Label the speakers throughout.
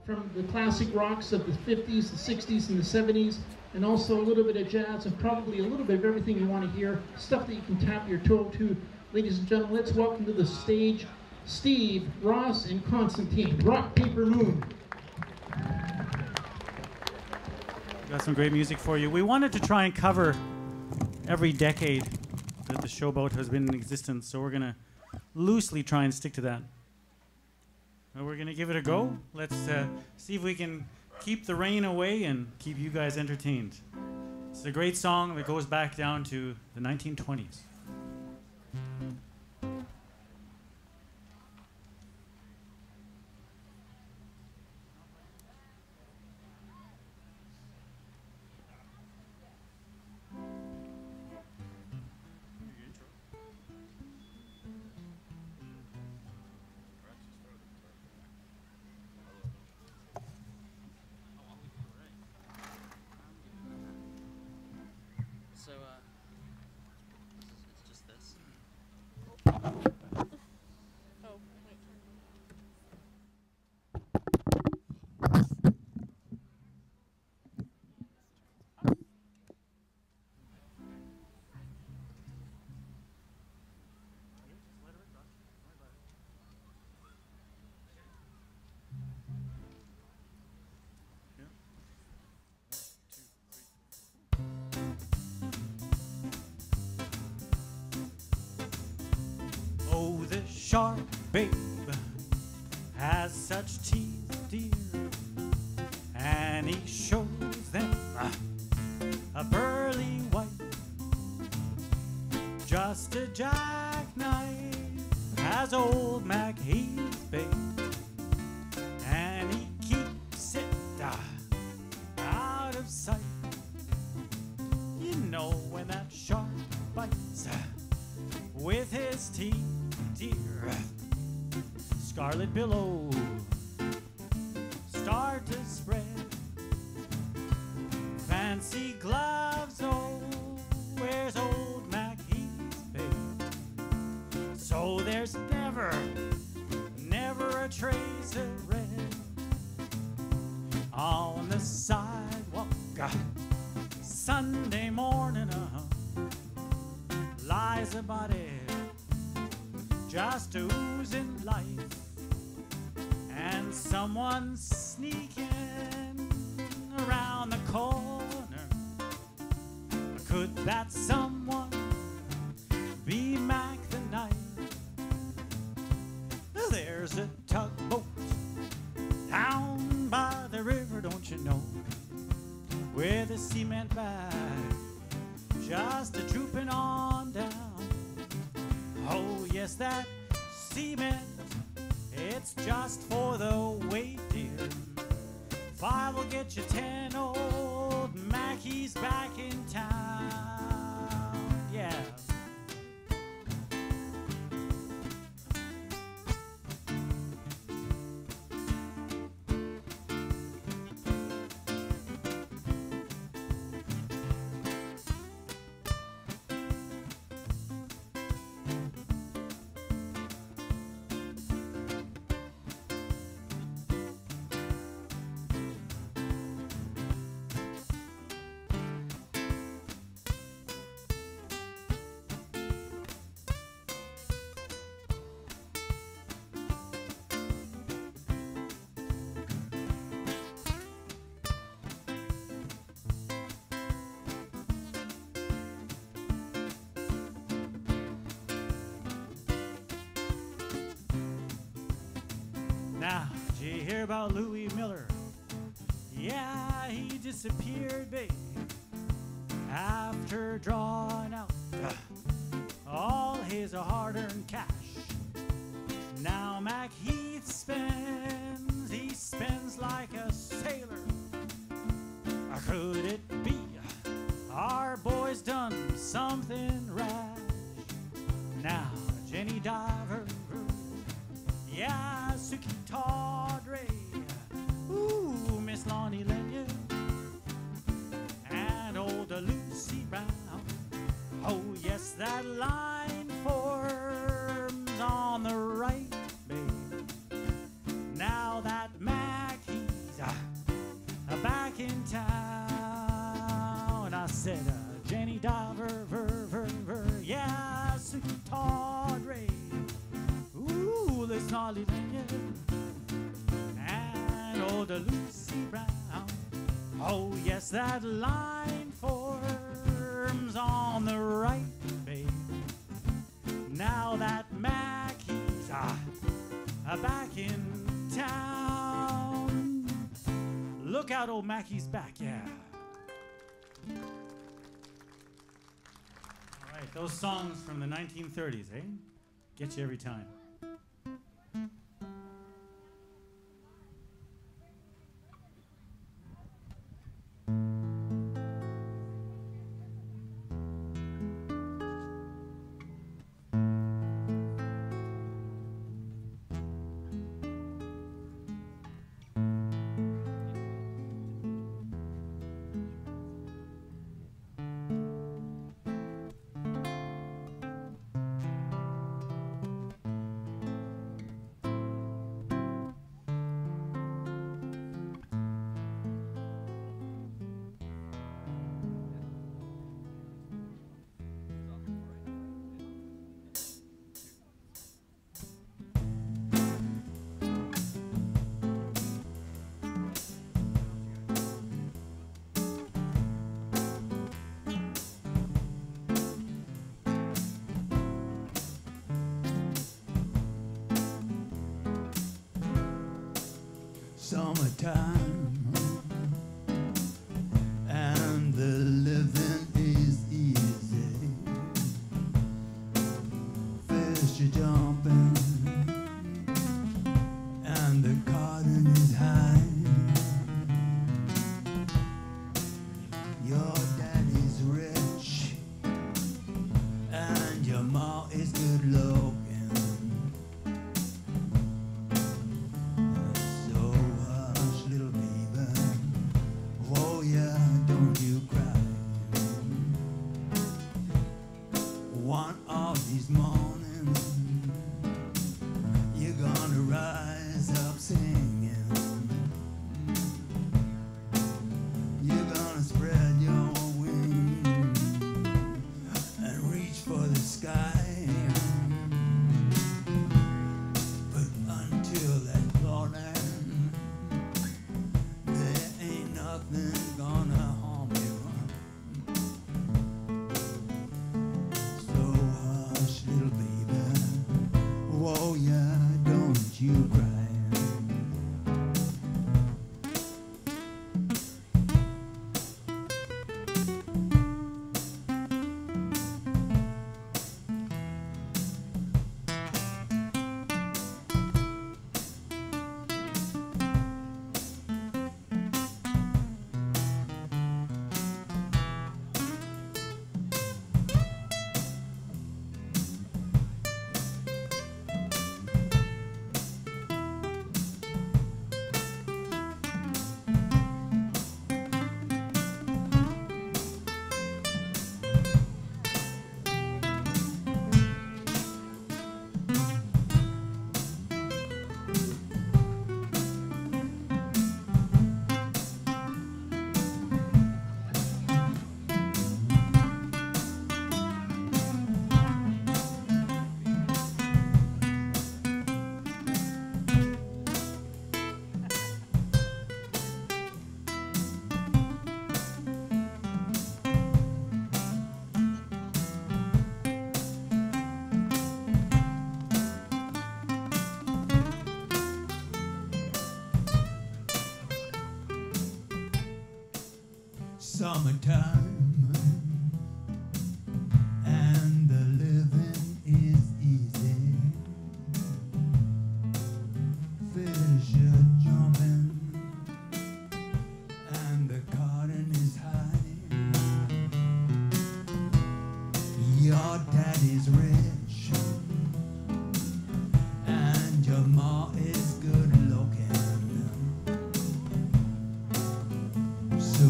Speaker 1: from the classic rocks of the 50s, the 60s, and the 70s, and also a little bit of jazz and probably a little bit of everything you want to hear, stuff that you can tap your toe to. Ladies and gentlemen, let's welcome to the stage Steve, Ross, and Constantine. Rock, Paper, Moon.
Speaker 2: Got some great music for you. We wanted to try and cover every decade that the Showboat has been in existence, so we're going to loosely try and stick to that. We're going to give it a go. Let's see if we can keep the rain away and keep you guys entertained. It's a great song that goes back down to the 1920s.
Speaker 3: So, it's just this. Oh, wait.
Speaker 2: Oh, the shark, babe, has such teeth, dear, and he shows them a pearly white, just a jackknife has old Mac Heath, babe, and he keeps it out of sight. You know when that shark bites with his teeth, dear, scarlet billows start to spread. Fancy gloves, oh, where's old Mac Heath, babe? So there's never a trace of red on the sidewalk. Sunday morning, lies a body just oozing life, and someone sneaking around the corner. Could that someone be Mac the Knife? There's a tugboat down by the river, don't you know, with a cement bag just a trooping on down. Oh yes, that cement, it's just for the weight, dear. 5 will get you 10, old Mackie's back in town. Yeah. Now, did you hear about Louis Miller? Yeah, he disappeared, babe, after drawing out all his hard-earned cash. Now Mac Heath spends, he spends like a sailor. Could it be our boy's done something rash? Now Jenny Diver, yeah, Suki Tawdry, ooh, Miss Lonnie Lenya, and old Lucy Brown. Oh yes, that line forms on the right, babe. Now that Mac Heath Snarly Lane and old Lucy Brown. Oh yes, that line forms on the right, babe. Now that Mackie's back in town. Look out, old Mackie's back, yeah. All right, those songs from the 1930s, eh? Get you every time.
Speaker 3: Summertime and the living is easy. Fish are jumping and the cotton is high. Your daddy's rich and your ma is good looking. One of these mornings, you're gonna rise up singing. You're gonna spread your wings and reach for the sky. But until that morning, there ain't nothing gonna harm you. You cry. Summertime and the living is easy. Fish are jumping and the cotton is high. Your daddy's rich and your ma is good looking. So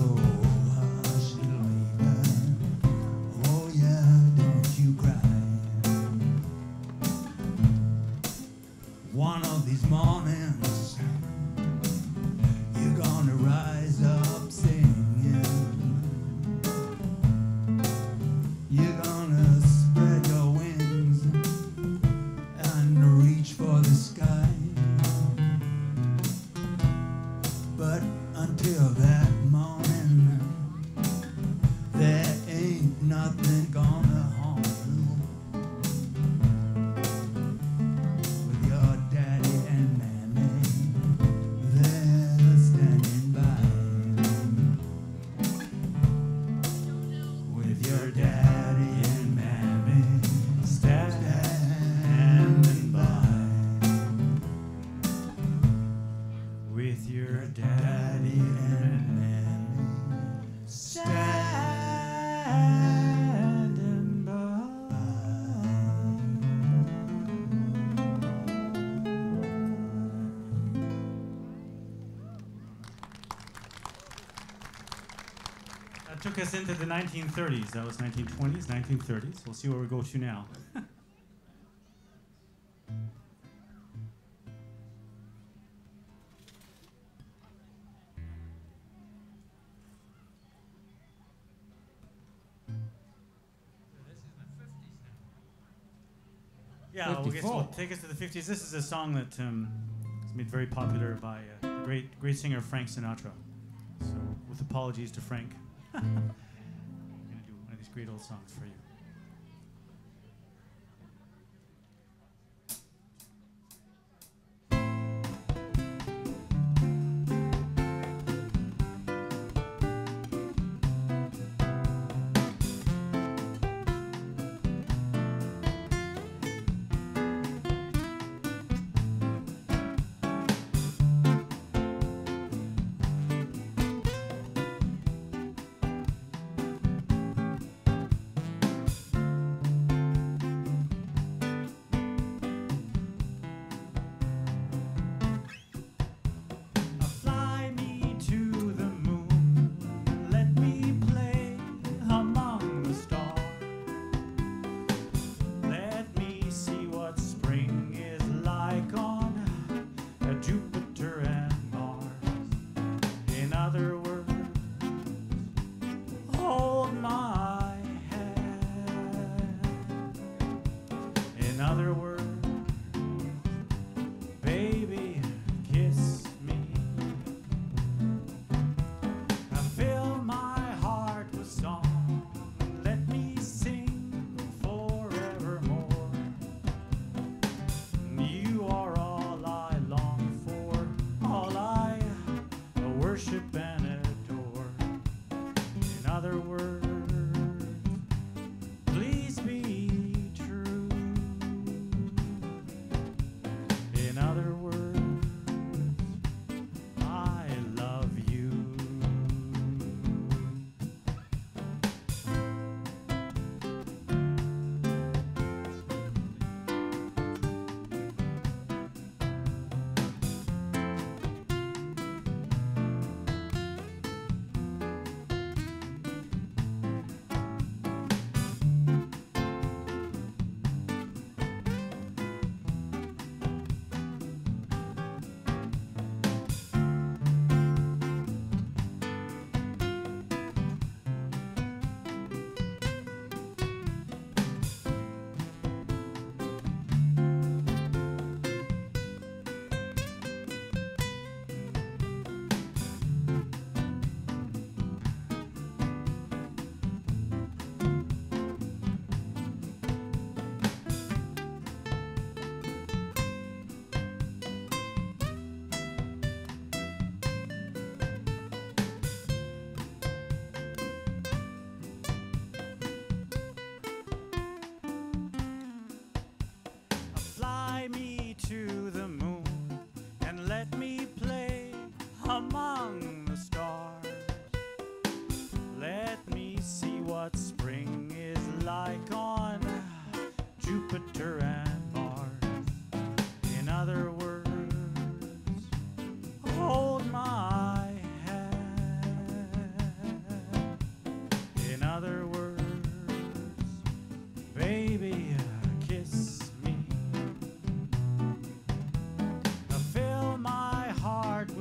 Speaker 3: one of these mornings, you're gonna rise up singing. You're gonna spread your wings and reach for the sky.
Speaker 2: took us into the 1930s. That was 1920s, 1930s. We'll see where we go to now. Yeah, well, I guess we'll take us to the 50s. This is a song that was made very popular by the great singer Frank Sinatra. So, with apologies to Frank, I'm going to do one of these great old songs for you.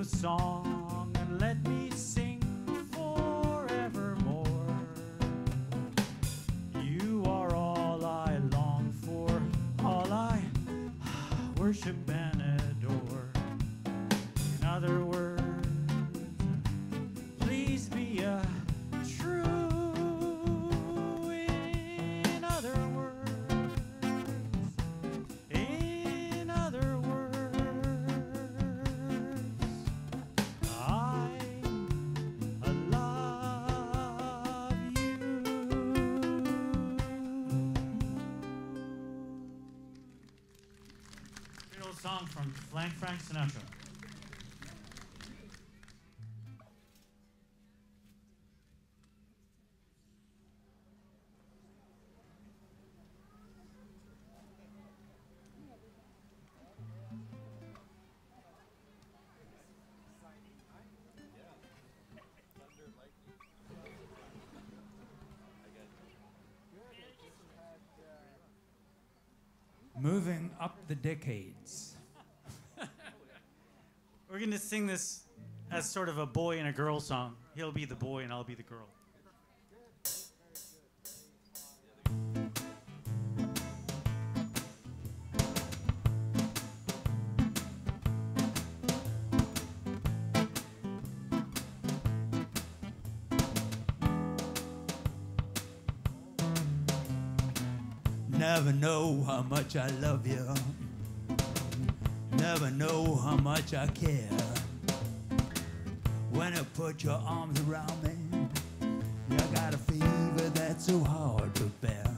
Speaker 2: Song and let me sing forevermore. You are all I long for, all I worship and adore. In other words, please be true. In other words, in other words, I love you. Great old song from Frank Sinatra.
Speaker 4: moving up the decades.
Speaker 2: We're going to sing this as sort of a boy and a girl song. He'll be the boy and I'll be the girl.
Speaker 3: Never know how much I love you. Never know how much I care. When I put your arms around me, you got a fever that's so hard to bear.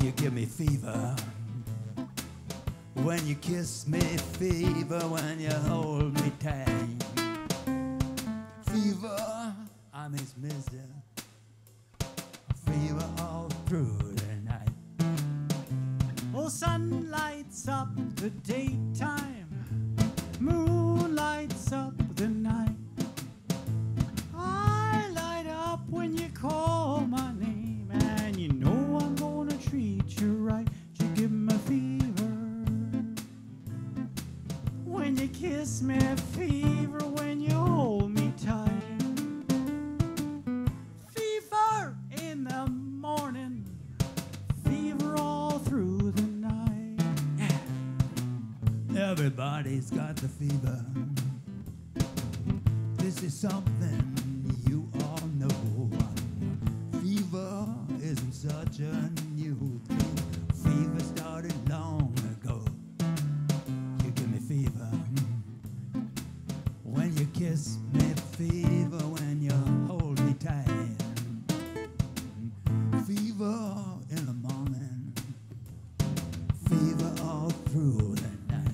Speaker 3: You give me fever when you kiss me, fever when you hold me tight. Fever, I miss missing. Fever all through the night.
Speaker 2: Oh, sun lights up the daytime, moon lights up the night. I light up when you call my name, and you know I'm gonna treat you right. You give me fever when you kiss me, fever when you hold me tight. Fever in the morning, fever all through the night. Yeah.
Speaker 3: Everybody's got the fever. This is something you all know. Fever isn't such a new thing. Fever started long ago. You give me fever when you kiss me, fever when you hold me tight. Fever in the morning, fever all through the night.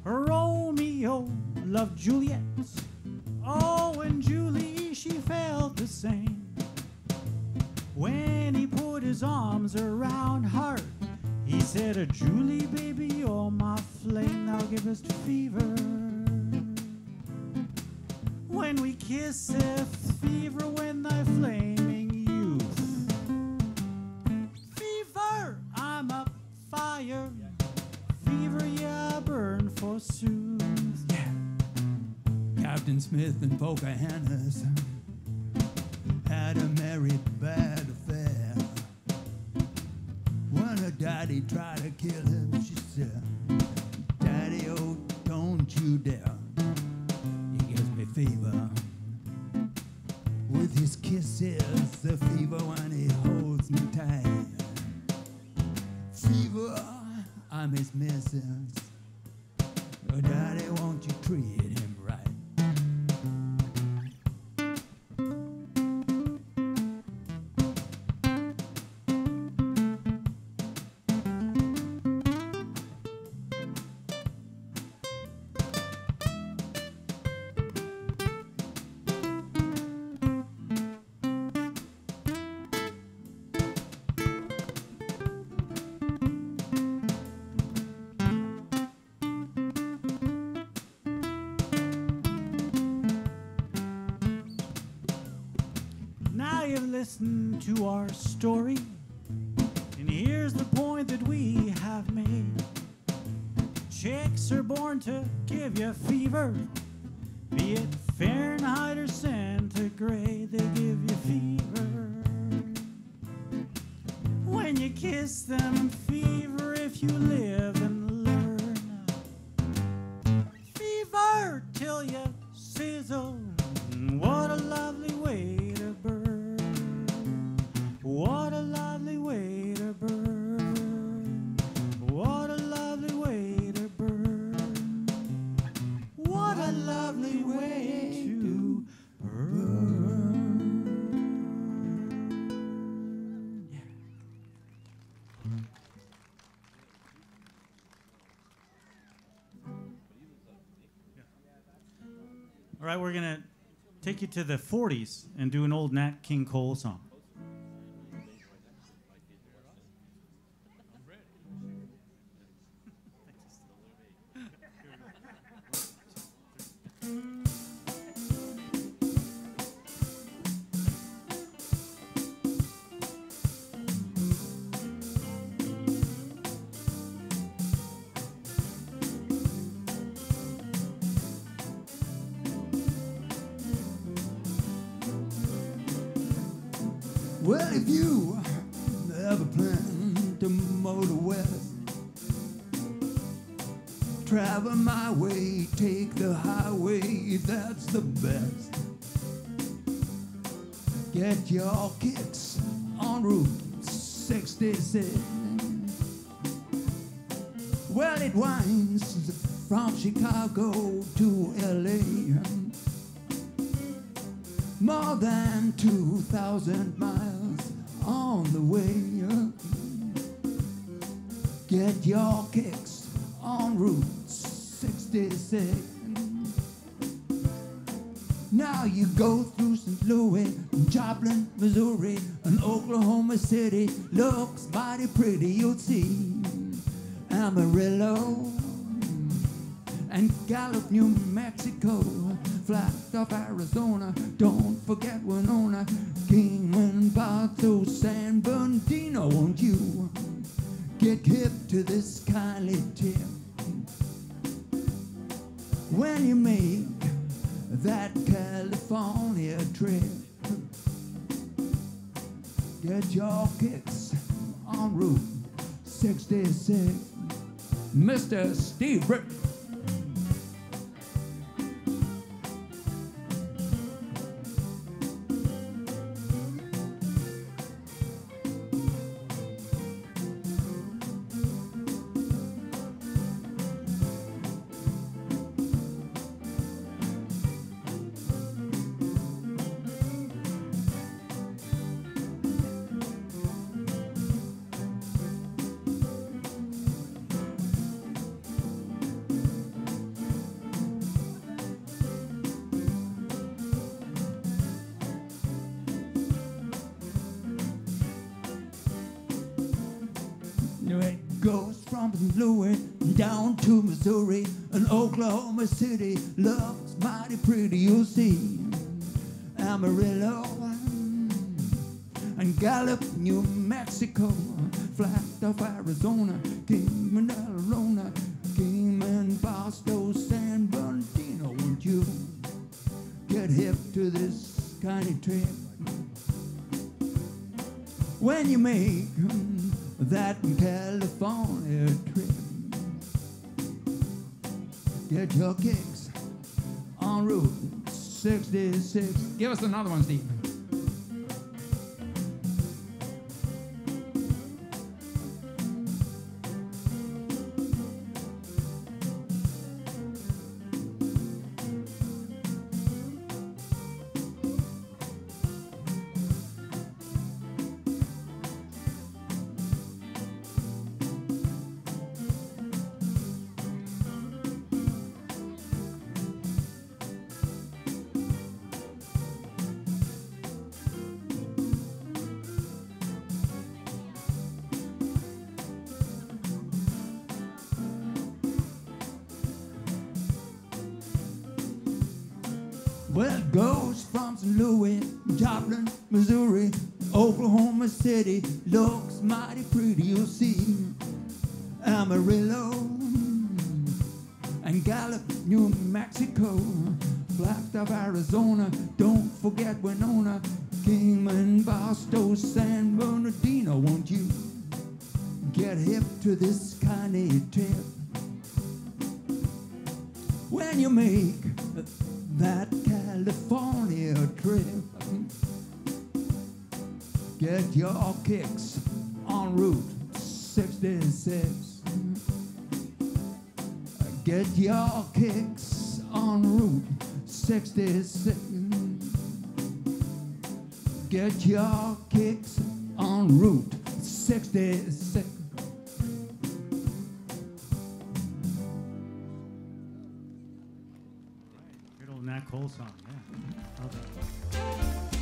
Speaker 2: Romeo loved Juliet. Oh, and Julie, she felt the same. When he put his arms around her, he said, Julie, baby, you're my flame. Thou givest fever. When we kisseth, fever when thy flaming youth. Fever, I'm a fire. Fever, yeah, burn forsooth. Yeah.
Speaker 3: Captain Smith and Pocahontas had a merry bad affair. When her daddy tried to kill him, she said, Daddy, oh, don't you dare. He gives me fever with his kisses, the fever when he holds me tight. Fever, I'm his missus. Oh, Daddy, won't you treat him right?
Speaker 2: Now you've listened to our story, and here's the point that we have made. Chicks are born to give you fever, be it Fahrenheit or centigrade, they give you fever. When you kiss them, fever if you live and learn. Fever till you sizzle, what a lovely way to burn. What a lovely way to burn. What a lovely way to burn. What a lovely way to burn. Yeah. All right, we're going to take you to the 40s and do an old Nat King Cole song.
Speaker 3: Well, if you ever plan to motor west, travel my way, take the highway, that's the best. Get your kicks on Route 66. Well, it winds from Chicago to LA, more than 2,000 miles on the way. Get your kicks on Route 66. Now you go through St. Louis, Joplin, Missouri, and Oklahoma City. Looks mighty pretty, you'll see Amarillo and Gallup, New Mexico, Flagstaff, Arizona. Don't forget Winona, Kingman, Bartow, San Bernardino. Won't you get hip to this kindly tip? When you make that California trip, get your kicks on Route 66. Mr. Steve Britt. It goes from St. Louis down to Missouri and Oklahoma City. Looks mighty pretty, you'll see Amarillo and Gallup, New Mexico, Flagstaff, Arizona, Kingman, Arizona, Kingman, Barstow, San Bernardino. Won't you get hip to this kind of trip? When you make that California trip, get your kicks on Route 66. Give us another one, Steve. Well, it goes from St. Louis, Joplin, Missouri, Oklahoma City. Looks mighty pretty, you'll see Amarillo and Gallup, New Mexico, Flagstaff, Arizona. Don't forget Winona, Kingman, Barstow, San Bernardino. Won't you get hip to this kind of tip? When you make that California trip, get your kicks on Route 66. Get your kicks on Route 66. Get your kicks on Route 66.
Speaker 2: Nat Cole song, yeah. Love that.